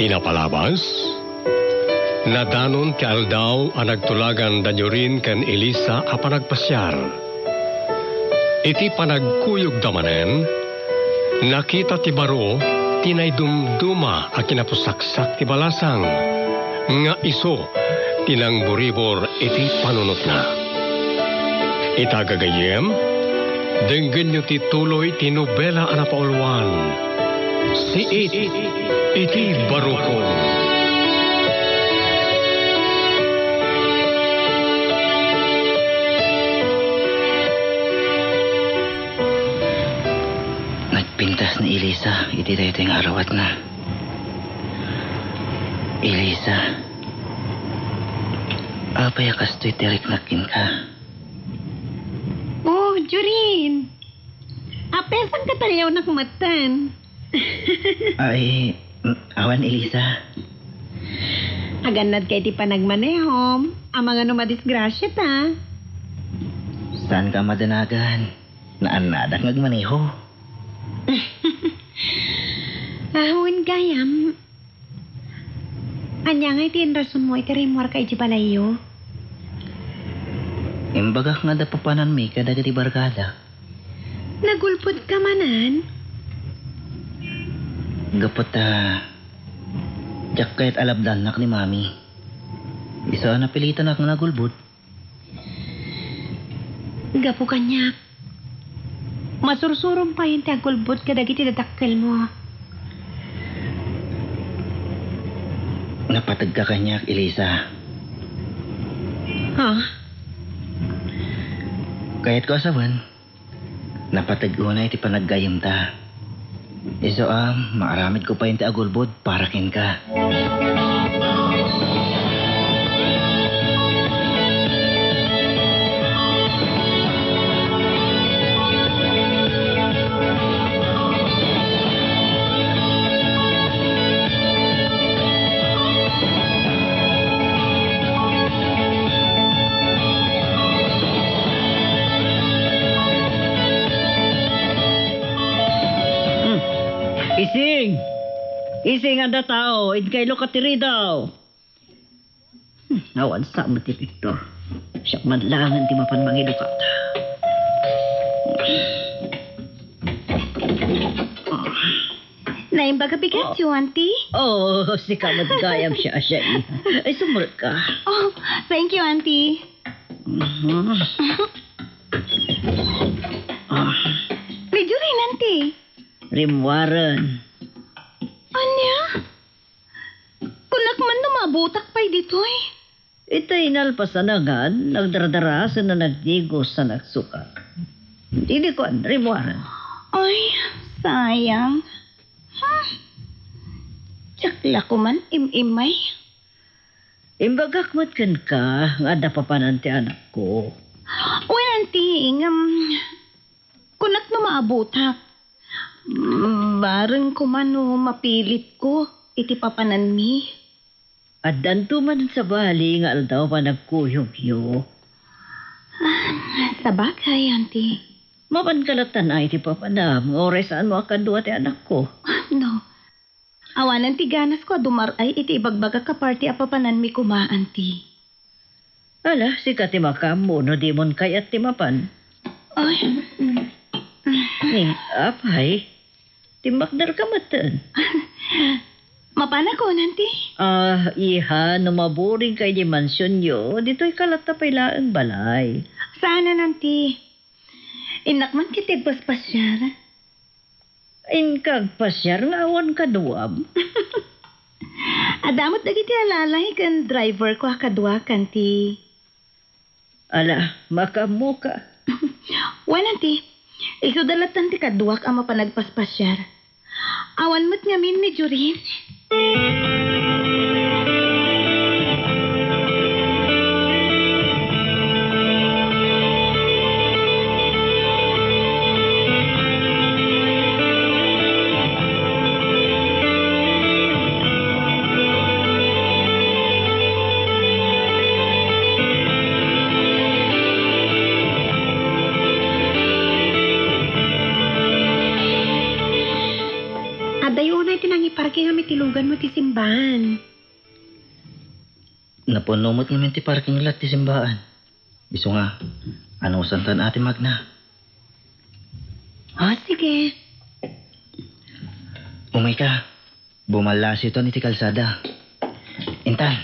Tinapalabas, nadanon ti aldaw ang nagtulagan danyurin ken Elisa a panagpasyar. Iti panagkuyog damanen, nakita ti baro tinay dumduma a kinapusaksak ti balasang, nga iso tinang buribor iti panunot na. Itagagayem, denggen nyo ti tuloy ti nobela a napauluan. Si iti baruko. Nagpintas ni Elisa, iti daytoy nga arawat na. Elisa, apay kastoy tirik nakin ka. Oh, Jurin! Apesan ka talyaw na kumatan. Ay, awan Elisa. Aganad kay ti panagmanehom. Ang mga numadisgrasya ta. Saan ka madanagan? Naanadak ngagmaneho. Ahon gayam. Anya nga iti rason mo iti rimwar kay Jibalayo. Imbagak nga dapapanan mi kadagati barkada. Nagulpod ka manan? Gapot jak kahit alabdan nak ni mami. Isa napilitan ak nga nagulbod. Gapo kanyak. Masursurong pa yung tagulbod kadagiti dadakkel mo. Napatag ka kanyak, Elisa. Huh? Kahit ko asawan, napatag ko na iti panaggayam ta. Iso maaramid ko pa yung agulbod para kin ka. Ising! Ising anda tao, idkaylo katiri daw. Awan sa mo ti Victor. Siya madlangan ti mapan mangidukat. Naimbaga bigat si Auntie? Oh, si kamad gayam siya. Ay, sumurot ka. Oh, thank you, Auntie. Medyo rin, Auntie. Rimwaran. Anya? Kunak man na mabutak pa'y dito eh. Ito'y nalpasanangan, nagdaradara sa na nagdigos sa nagsuka. Hindi ko ang rimwaran. Ay, sayang. Tsakla ko man, imimay. Imbagak matkan ka, nga dapapanan ti anak ko. Uy, Auntie, kunak na maabutak. Barang ko man mapilit ko, iti papanan mi. At danto man sa bali nga aldaw pa nagkuyog-yo. Sa bagay, Auntie. Mapankalatan ay ti papanam, oras saan mo akadua ti anak ko. No. Awanan ti ganas ko dumaray iti ibagbaga ka party a papanan mi kuma, Auntie. Ala, si Katimaka mo no di mon kay at timapan. Ay. Apay, timakdar ka matan. Mapana ko, Auntie? Iha, no maburing kay di mansyon yo, dito'y kalatapay laang balay. Sana, Auntie? Inakman kitid paspasyar. Inkag pasyar nga awan kaduam. Adamot dagiti alalay kan driver ko akadwa, Auntie. Ala, makamuka. Wan, Auntie. Isudalatan ti kaduak ang mapanagpaspasyar. Awan mo't ngamin ni Jurin. Adayo na tinangi parking nga mitilugan mo ti simbahan. Napunomot naman ti parking lot ti simbahan. Iso nga, ano santan ate Magna? Oh, sige. Umay ka, bumalasi ito ni ti kalsada. Intan,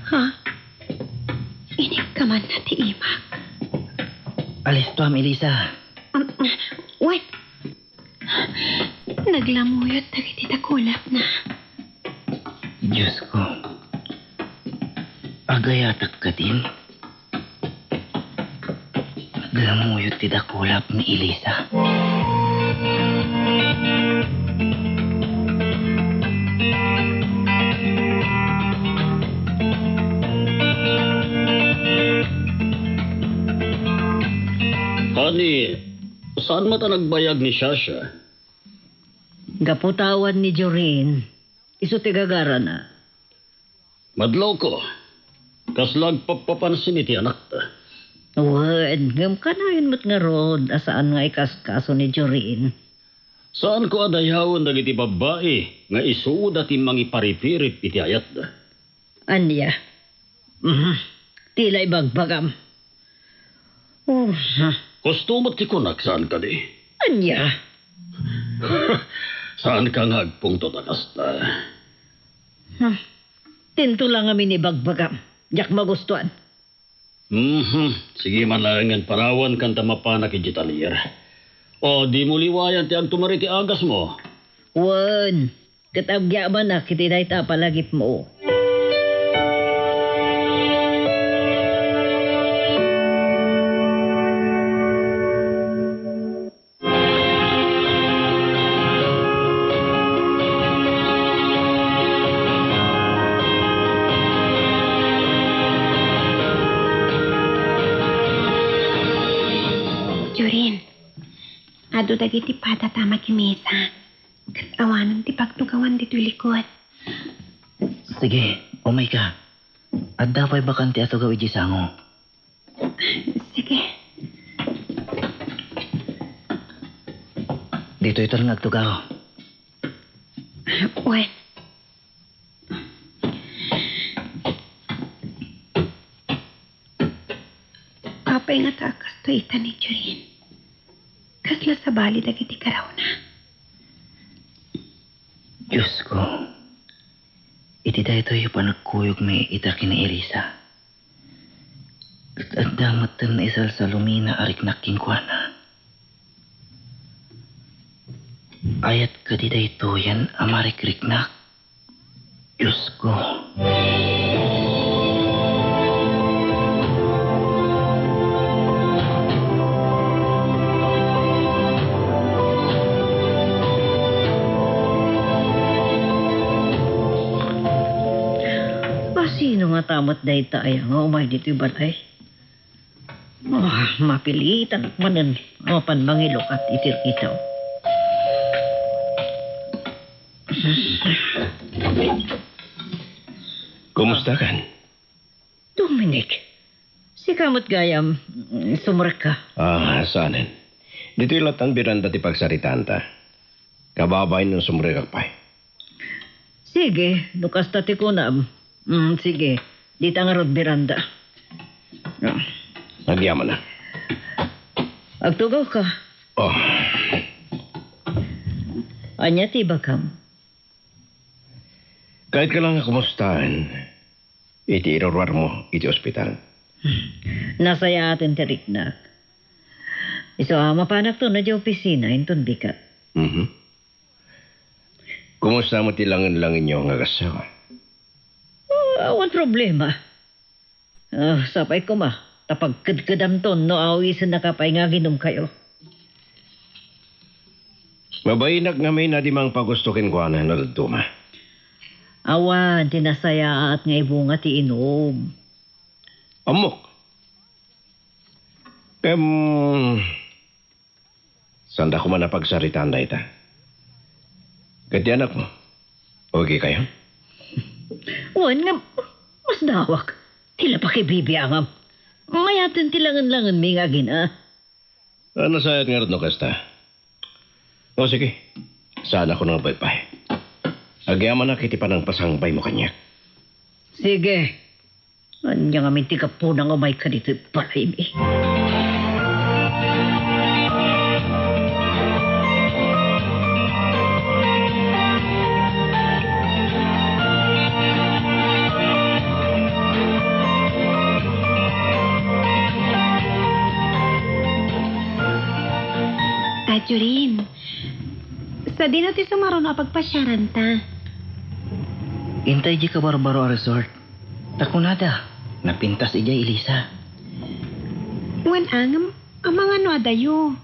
Ha? Inig ka man na ti Imak. alis to am Elisa. Wait. Naglamuyot dagiti takulap na. Diyos ko, agayatak ka din. Naglamuyot ti dakulap ni Elisa. Honey, saan mata nagbayag ni Shasha? Gaputawan ni Jorin. Iso tigagara na. Madlaw ko. Kaslag papapansin iti anak ta. Wan, ngam ka na yun mo't nga rod. Asaan nga ikaskaso ni Jorin. Saan ko adayawon dagiti babae nga isuda ti mangiparipirit iti ayat da? Anya? Tila ibagbagam. Oh, Kustumot ti kunak saan ka di? anya? Saan ka nga agpungto takasta? Tinto lang kami ni bagbagam. Yak magustuhan. Sige man lang ang parawan kan tamapanak ijitalir. O di mo liwayan ti agtumari ti agas mo. Wan, katabgyaman na kitinay ta palagip mo. Jorin. Ado dagiti patatama kimesa. Kat awanan ti pagtugawan dito likod. Sige, umay ka. At dapat bakanti ato gawi di sango. Sige. Dito ito lang agtugaw. Wen. Apay nga takas to ita ni Jorin. Kasla sa bali dagiti karaw na. Diyos ko. Iti dahito yung panagkuyog may itaki ni Elisa. At damatan na isal sa lumina arik nakingkwana. Ayat ka di dahito yan amarik riknak. Diyos ko. Sino nga tamot dahi tayo nga umay dito yung balay? Oh, mapilitan manan. Mapan mangilok at itir itaw. Kumusta kan? Dominic, si kamot gayam, sumurek ka. Saanin? Dito ilatan biranda ti pagsaritaan ta. Kababay ng sumrikak pa. Sige, lukas tati ko na. Sige, dito nga rod biranda. Nagyaman na. Agtugaw ka. Oh, Anya tiba kam. kahit ka lang kumustahan, iti irorwar mo, iti ospital. Nasaya atin tirik na. Iso mapanak to na di opisina, inton bikat. Kumusta mo tilangan-langin niyo ang agasawa? Awan problema. Sapay ko ma. Tapag kadkadam ton no awisan na kapay nga ginom kayo. Mabainak nga may nadimang pagustukin ko na nadaduma. Awan, tinasaya at nga ibunga ti inom. Amok. Sanda ko man napagsaritaan na ita. Kati anak mo, okay kayo? Wan nga, mas dawak. Tila pa kay bibiyangam. Mayatan tilangan-langan may nga gina. Ano sayat nga rin no kasta? O sige, Saan ako ng paypay? Agyaman na kiti pa ng pasangpay mo kanya. Sige. Anya nga minti ka po nang umay ka dito balay mi. Jurin, sa di natin sumaron na pagpasyaran ta. Intay di ka barbaro a resort. Takunada, napintas ija Elisa. Wan ang mga no adayo.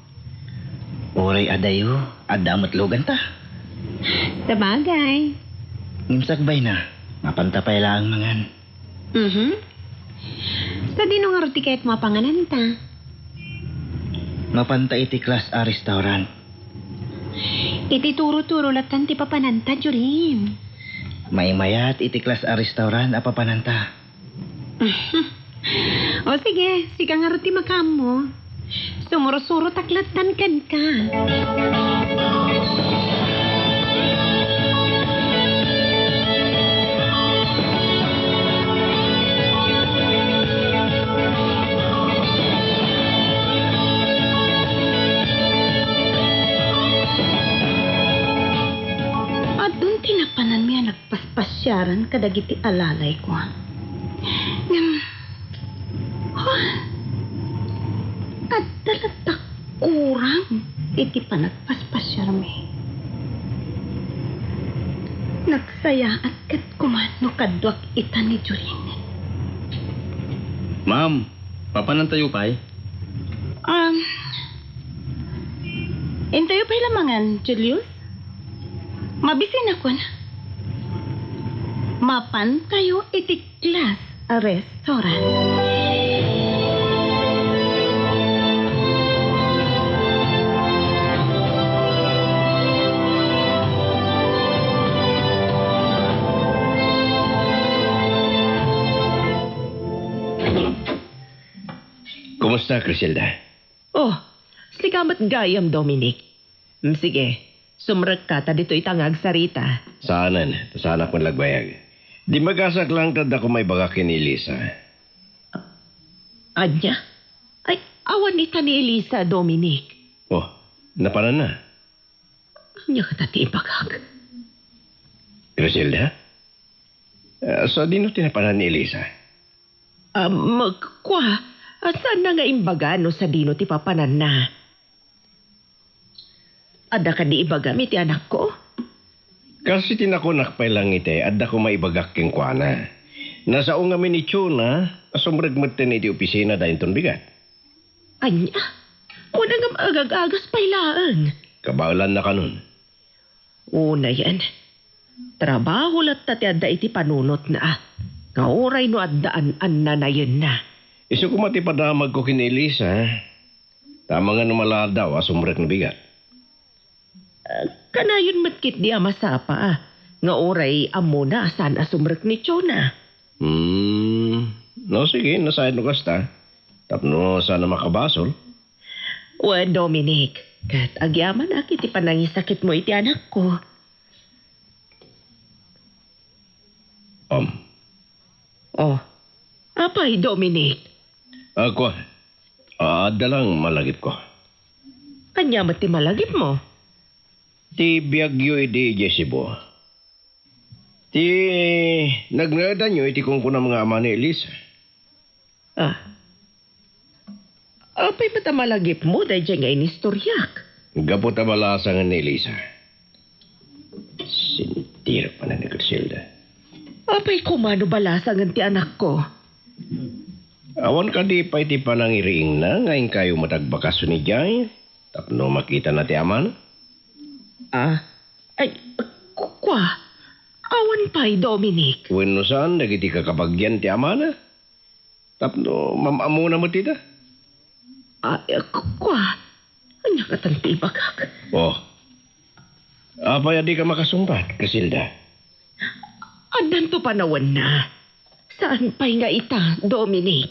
Oray adayo, adamat logan ta. Sa bagay. Ngimsakbay na, mapantapay lang mangan. Sa di no nga rotikait mo panganan ta. Mapanta iti class a restaurant. Iti turo-turo latan ti papananta, Jurin. May mayat iti class a restaurant a papananta. O sige, sika nga roti makam mo. Sumuro-suro taklatan kan ka. Tinapanan miya nagpaspasyaran kadagiti alalay ko. At talatak kurang iti pa nagpaspasyar mi. Nagsaya at kat kumano kadwak ita ni Jurin. Ma'am, papanantayo pa'y? Intayo pa lamangan, Julius? Mabisin ako na. Mapan kayo iti class a restaurant. Kumusta, Criselda? Oh, sikamat gayam, Dominic. Sige, sumrek ka ta dito itangag sarita. Saanan, tasana kong lagbayag. Di magasak lang tad ako may bagakin ni Elisa. Anya? Ay, awan ita ni Elisa, Dominic. Oh, napanan na. Anya ka tati ibagak. Criselda? So, di no tinapanan ni Elisa? Magkwa. Saan na nga imbaga no sa dino ti papanan na? Ada ka di ibaga mi ti anak ko? Kasi tinakunak pa lang ite, adda ko maibagak king kuana. Nasa unga mi ni Chuna, asumrag matin iti opisina dahin ton bigat. Anya? Una nga maagag-agas pailaan. Kabaulan na kanun. Una yan. Trabaho lat tati adda iti panunot na. Nga oray no addaan na yun na. Isu ko matipadamag ko kin Elisa. Tama nga numala daw, asumrag na bigat. Kanayon matkit di masapa. Nga oray amo na asan asumrek ni Chona. No, sige, nasayad no kasta. Tapno sana makabasol. Dominic, kat agyaman akit ipanangisakit mo iti anak ko. Oh, apay Dominic? Ako, ada lang malagip ko. Kanya mati malagip mo? Ti biyagyo iti Jesibo. Ti nagnada nyo iti kung kuna mga ama ni Elisa. Apay mata malagip mo dahil dyan nga inistoryak. Gapot abalasangan ni Elisa. Sintir pa na ni Griselda. Apay kumano balasangan ti anak ko? Awan ka di pa iti panangiriing na ngayon kayo matagbakaso ni Jay. Tapno makita na ti aman. Ay, kwa. Awan pa'y Dominic. When no saan, nagiti kakabagyan ti amana. Tapno mamamuna mo tita. Kwa. Anya ka tanti ibagak. Oh. Apay di ka makasumbat, Casilda. Adan to panawan na. Saan pa'y nga ita, Dominic?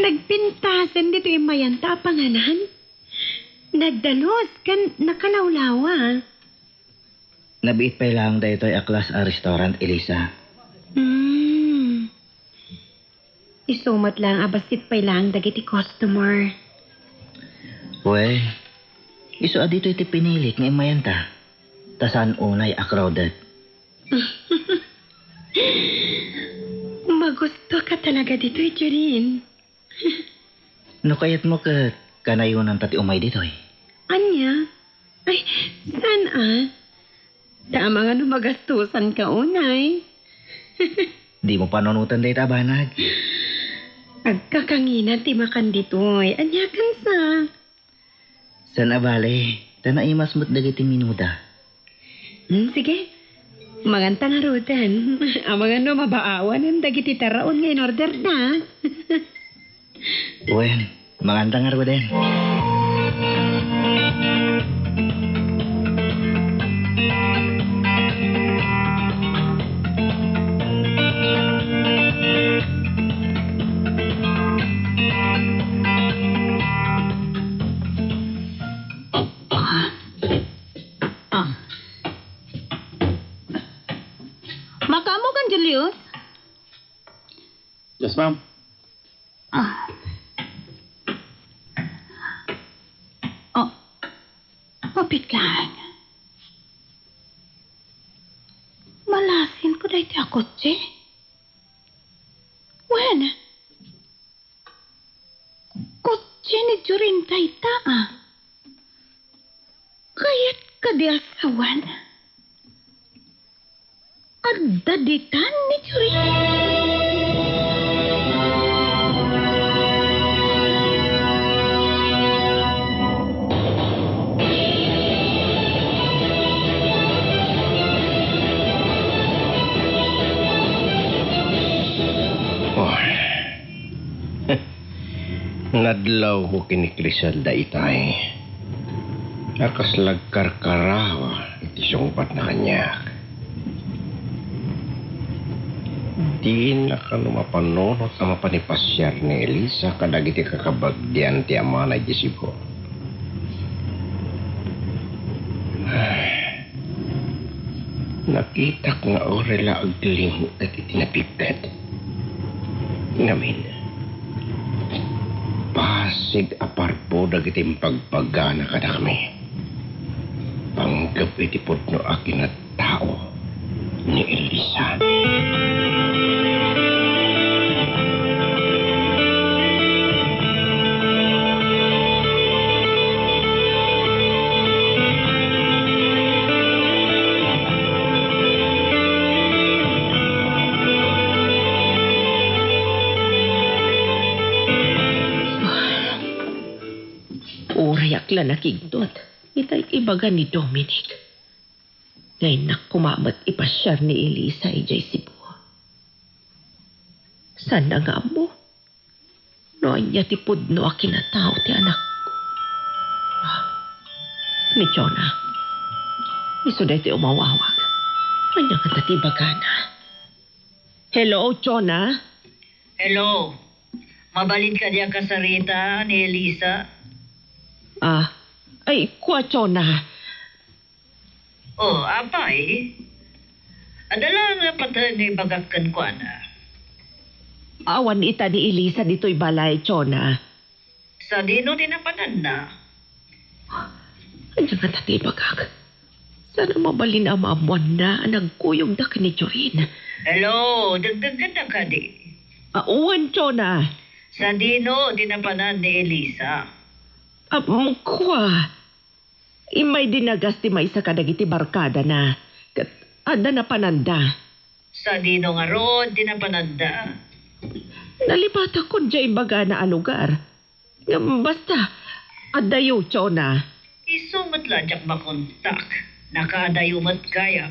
Nagpintasan dito yung mayanta panganan. Nagdalos kan nakalawlawa. Nabiit pa lang daytoy aklas a restaurant, Elisa. Isumat lang abasit pa lang dagiti customer. We, iso dito iti pinilit ng imayanta. Tasan unay a crowded. Magusto ka talaga dito, Jorin. No kayat mo ka kanayunan tati umay dito eh. Anya? Ay, saan Tama nga no magastusan ka unay. Di mo panunutan day tabanag. Agkakangina ti makan ditoy. Anya kan sa? San abale, tanaimas mo't dagiti minuda. Sige. Maganta nga rutan. Ang mga no mabaawan ang dagiti taraon nga in order na. Wen, maganda nga rin. Makamo kan, Julius? Yes, ma'am. Mapit lang. Malasin ko dahil ti akotse. Wen? Kotse ni Jorin tayta Kayat ka di asawan. Agdaditan ni Jorin. Nadlaw ko kinikrisal da itay. Akas lagkarkarawa iti sungpat na kanyak. Di na ka numapanunot ang mapanipasyar ni Elisa kadag iti kakabagdian ti ama na Jesibo. Nakita ko nga orela agling at itinapipet. Ngamin. Pasig aparpo dagiti pagpagana kada kami. Panggap iti pudno akin na tao ni Elisa. Urayakla nakigdot. Itay ibaga ni Dominic. Ngay nakumamat ipasyar ni Elisa ijay Cebu. Sana nga mo? Noon niya tipod no akinatao ti anak. Ni Jonah. Isuday ti umawawag. Anya nga tatibaga na. Hello, Jonah? Hello. Mabalin ka diya kasarita ni Elisa? Ay, kwa, Jonah. Apay. Adala nga patay ngay bagakan ko na. Awan ita ni Elisa dito'y balay, Jonah. Sa dino dinapanan na. Andiyan nga tatibagag. Sana mabalin ang maamuan na nagkuyog da ka ni Jorin. Hello, dagdagan na ka di. Uwan, Jonah. Sa dino dinapanan ni Elisa. Kwa. Imay dinagas ti may sa kadagiti barkada na. Kat ada na pananda. Sa dino nga rod dinapananda. Nalipata ko dyan baga na alugar. Basta, adayo, Jonah. Isumat lang jak makontak. Nakadayumat kaya.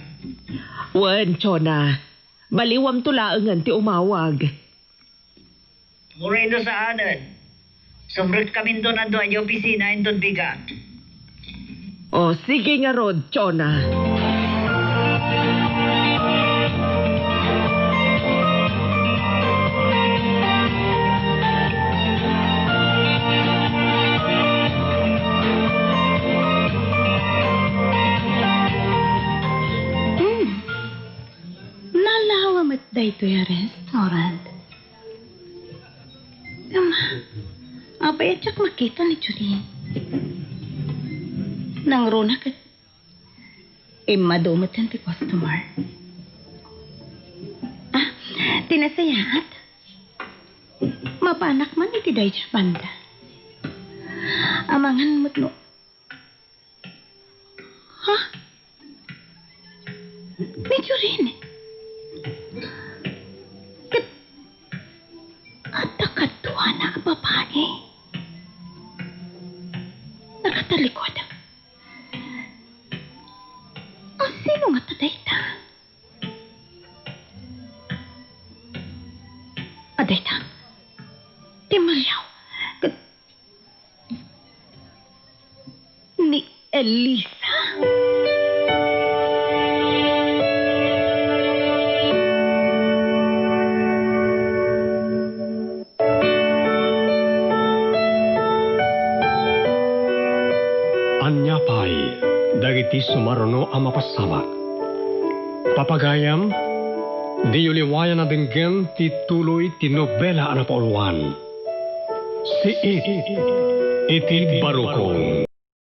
Wan, Jonah. Baliwam tulaangan ti umawag. Murino sa anan. Sumrut kami doon ando ay opisina in doon bigat. Sige nga rod, Jonah. Apay at makita ni Julie. Nang runa ka. Madumot yan ti customer. Tinasayahat. Mapanak man iti day siya banda. Amangan mo't no. Ha? Medyo rin. At nakatuwa na ang babae. Nakatalikod. O sino nga taday ta? Aday ta. Timalaw. Ni Elisa. Anyapay, dagiti sumaruno ang mapasamak. Papagayam, di uliwayan na dinggen ti tuloy ti nobela ang napauluan. Si iti barukong.